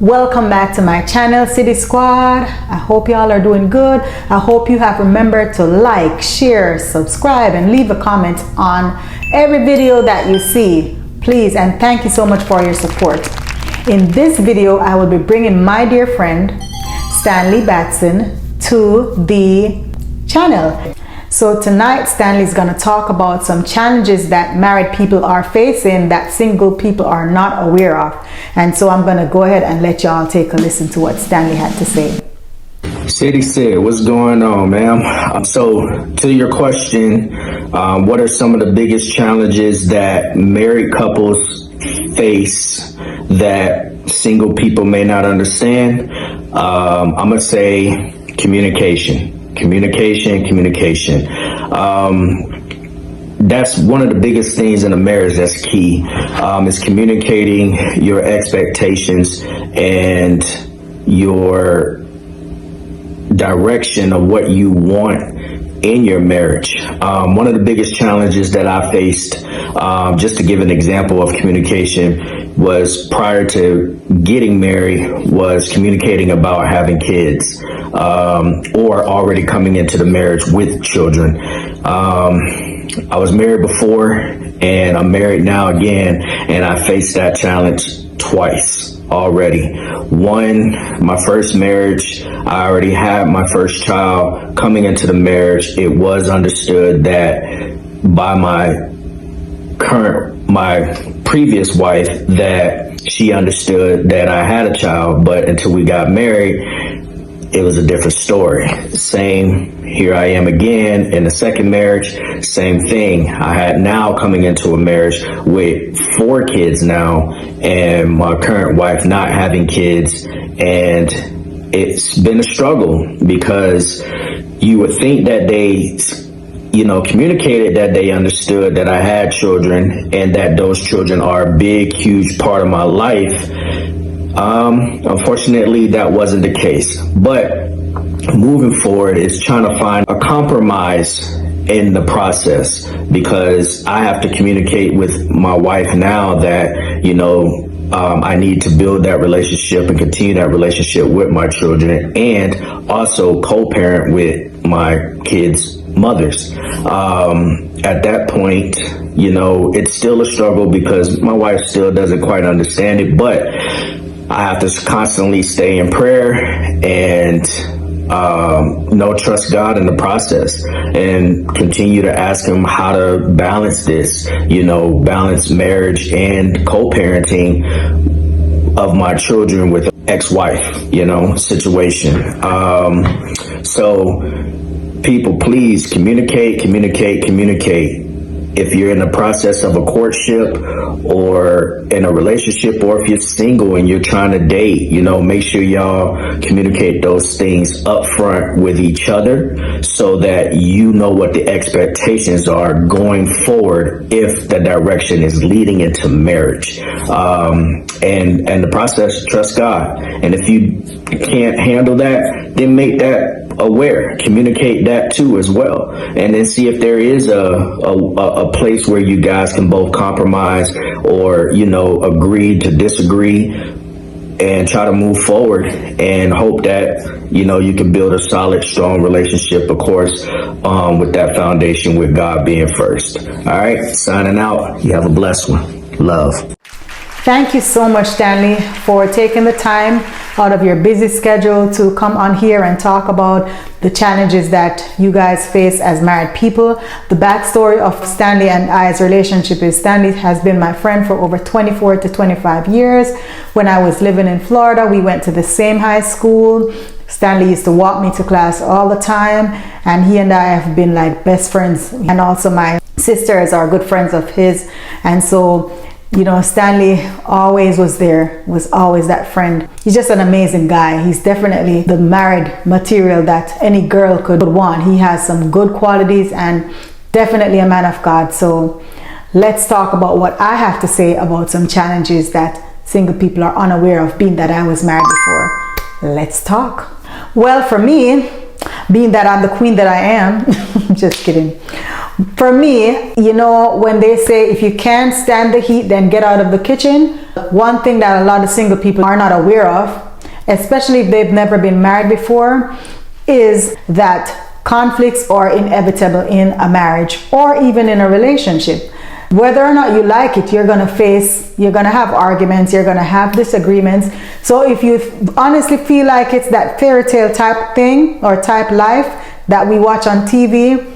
Welcome back to my channel, City Squad. I hope y'all are doing good. I hope you have remembered to like, share, subscribe, and leave a comment on every video that you see. Please, and thank you so much for your support. In this video, I will be bringing my dear friend, Stanley Batson, to the channel. So tonight, Stanley is going to talk about some challenges that married people are facing that single people are not aware of. And so I'm going to go ahead and let y'all take a listen to what Stanley had to say. City said, what's going on, ma'am? So to your question, what are some of the biggest challenges that married couples face that single people may not understand? I'm going to say communication. That's one of the biggest things in a marriage that's key, is communicating your expectations and your direction of what you want in your marriage. One of the biggest challenges that I faced, just to give an example of communication, was prior to getting married, was communicating about having kids, or already coming into the marriage with children. I was married before and I'm married now again, and I faced that challenge twice already. One, my first marriage, I already had my first child. Coming into the marriage, it was understood that by my previous wife that she understood that I had a child, but until we got married, it was a different story. Same, here I am again in the second marriage, same thing. I had now coming into a marriage with 4 kids now, and my current wife not having kids, and it's been a struggle because you would think that they communicated that they understood that I had children and that those children are a big, huge part of my life. Unfortunately, that wasn't the case. But moving forward is trying to find a compromise in the process, because I have to communicate with my wife now that, I need to build that relationship and continue that relationship with my children, and also co-parent with my kids' mothers. At that point, it's still a struggle because my wife still doesn't quite understand it, but I have to constantly stay in prayer and trust God in the process, and continue to ask him how to balance this, balance marriage and co-parenting of my children with ex-wife, situation. So people, please communicate. If you're in the process of a courtship or in a relationship, or if you're single and you're trying to date, make sure y'all communicate those things up front with each other so that you know what the expectations are going forward if the direction is leading into marriage. And the process, trust God. And if you can't handle that, then make that aware, communicate that too as well, and then see if there is a place where you guys can both compromise or agree to disagree, and try to move forward and hope that you can build a solid, strong relationship, of course, with that foundation with God being first. All right, signing out. You have a blessed one. Love. Thank you so much, Stanley, for taking the time out of your busy schedule to come on here and talk about the challenges that you guys face as married people. The backstory of Stanley and I's relationship is Stanley has been my friend for over 24 to 25 years. When I was living in Florida, we went to the same high school. Stanley used to walk me to class all the time, and he and I have been like best friends. And also my sisters are good friends of his. And so Stanley always was there, was always that friend. He's just an amazing guy. He's definitely the married material that any girl could want. He has some good qualities and definitely a man of God. So let's talk about what I have to say about some challenges that single people are unaware of, being that I was married before. Let's talk. Well, for me, being that I'm the queen that I am, just kidding. For me, you know, when they say if you can't stand the heat, then get out of the kitchen, one thing that a lot of single people are not aware of, especially if they've never been married before, is that conflicts are inevitable in a marriage or even in a relationship. Whether or not you like it, you're going to have arguments, you're going to have disagreements. So if you honestly feel like it's that fairy tale type thing or type life that we watch on TV,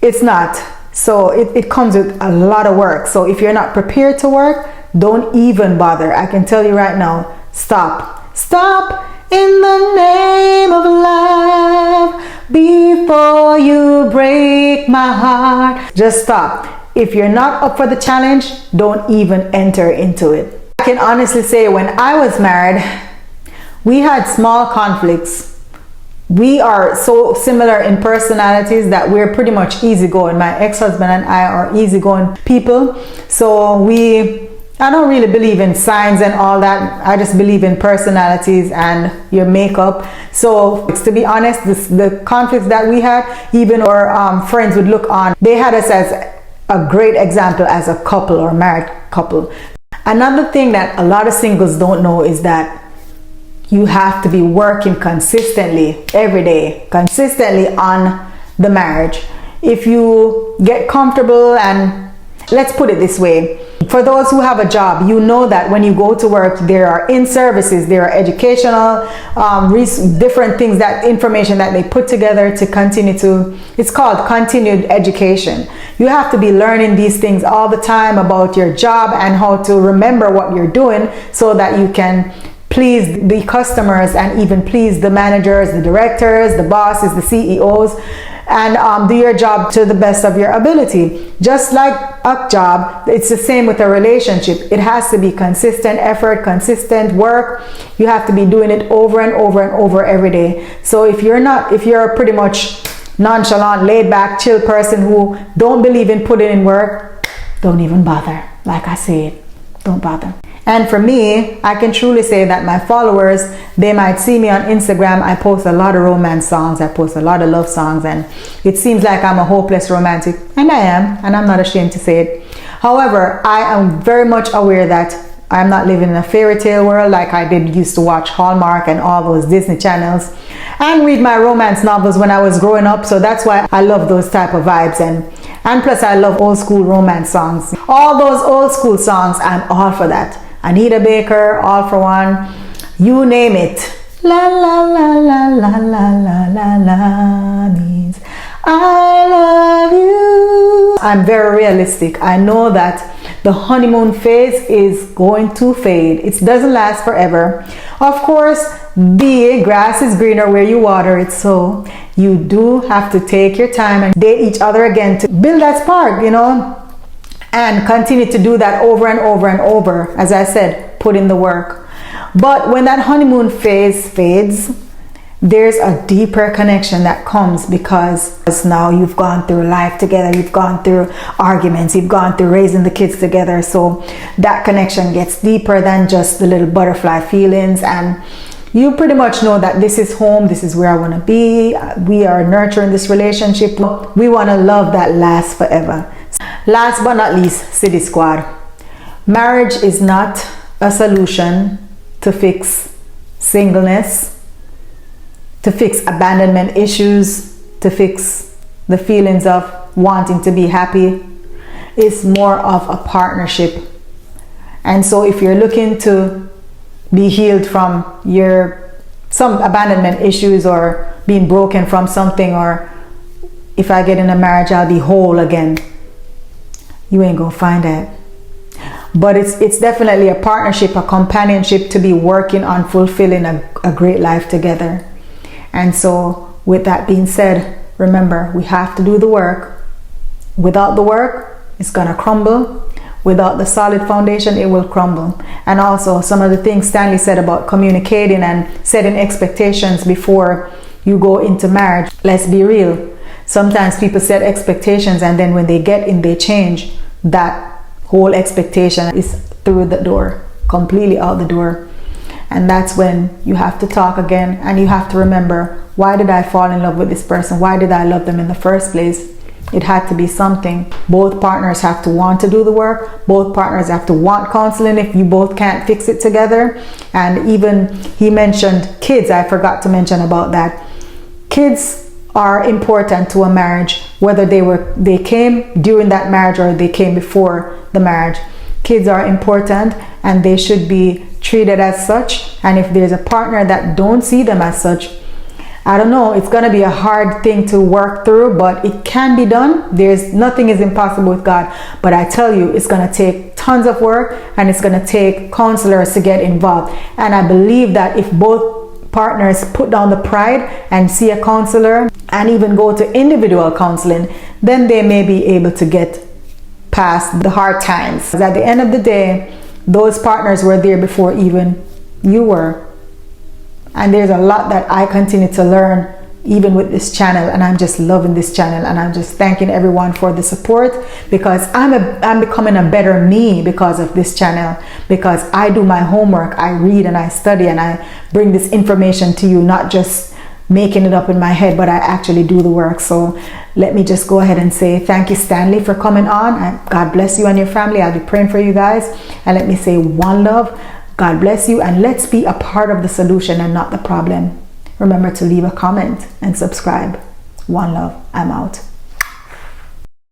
it's not. So it comes with a lot of work. So if you're not prepared to work, don't even bother. I can tell you right now, stop. Stop in the name of love before you break my heart. Just stop. If you're not up for the challenge, don't even enter into it. I can honestly say when I was married, we had small conflicts. We are so similar in personalities that we're pretty much easygoing. My ex-husband and I are easygoing people. So I don't really believe in signs and all that. I just believe in personalities and your makeup. So to be honest, the conflicts that we had, even our friends would look on, they had us as a great example as a couple or married couple. Another thing that a lot of singles don't know is that you have to be working consistently every day, consistently on the marriage. If you get comfortable, and let's put it this way, for those who have a job, you know that when you go to work, there are in-services, there are educational, different things, that information that they put together to continue to, it's called continued education. You have to be learning these things all the time about your job and how to remember what you're doing so that you can please the customers and even please the managers, the directors, the bosses, the CEOs, and do your job to the best of your ability. Just like a job, it's the same with a relationship. It has to be consistent effort, consistent work. You have to be doing it over and over and over every day. So if you're pretty much nonchalant, laid back, chill person who don't believe in putting in work, don't even bother. Like I said, don't bother. And for me, I can truly say that my followers, they might see me on Instagram. I post a lot of romance songs. I post a lot of love songs, and it seems like I'm a hopeless romantic, and I am, and I'm not ashamed to say it. However, I am very much aware that I'm not living in a fairy tale world like I used to watch Hallmark and all those Disney channels and read my romance novels when I was growing up. So that's why I love those type of vibes, and plus I love old school romance songs. All those old school songs, I'm all for that. Anita Baker, All for One, you name it. La la la la la la la la la means I love you. I'm very realistic. I know that the honeymoon phase is going to fade. It doesn't last forever. Of course, the grass is greener where you water it. So you do have to take your time and date each other again to build that spark, you know, and continue to do that over and over and over. As I said, put in the work. But when that honeymoon phase fades, there's a deeper connection that comes because now you've gone through life together, you've gone through arguments, you've gone through raising the kids together. So that connection gets deeper than just the little butterfly feelings, and you pretty much know that this is home, this is where I want to be. We are nurturing this relationship. We want to love that lasts forever. Last but not least, City Squad. Marriage is not a solution to fix singleness, to fix abandonment issues, to fix the feelings of wanting to be happy. It's more of a partnership. And so if you're looking to be healed from some abandonment issues or being broken from something, or if I get in a marriage I'll be whole again, you ain't gonna find that. But it's definitely a partnership, a companionship to be working on fulfilling a great life together. And so with that being said, remember, we have to do the work. Without the work, it's gonna crumble. Without the solid foundation, it will crumble. And also some of the things Stanley said about communicating and setting expectations before you go into marriage. Let's be real. Sometimes people set expectations and then when they get in, they change. That whole expectation is through the door, completely out the door. And that's when you have to talk again, and you have to remember, why did I fall in love with this person? Why did I love them in the first place? It had to be something. Both partners have to want to do the work. Both partners have to want counseling if you both can't fix it together. And even he mentioned kids. I forgot to mention about that. Kids are important to a marriage, whether they came during that marriage or they came before the marriage. Kids are important and they should be treated as such. And if there's a partner that don't see them as such, I don't know, it's going to be a hard thing to work through, but it can be done. Nothing is impossible with God. But I tell you, it's going to take tons of work, and it's going to take counselors to get involved. And I believe that if both partners put down the pride and see a counselor and even go to individual counseling, then they may be able to get past the hard times. At the end of the day, those partners were there before even you were. And there's a lot that I continue to learn even with this channel, and I'm just loving this channel, and I'm just thanking everyone for the support, because I'm becoming a better me because of this channel, because I do my homework, I read and I study, and I bring this information to you, not just making it up in my head, but I actually do the work. So let me just go ahead and say thank you, Stanley, for coming on, and God bless you and your family. I'll be praying for you guys, and let me say one love. God bless you, and let's be a part of the solution and not the problem. Remember to leave a comment and subscribe. One love. I'm out.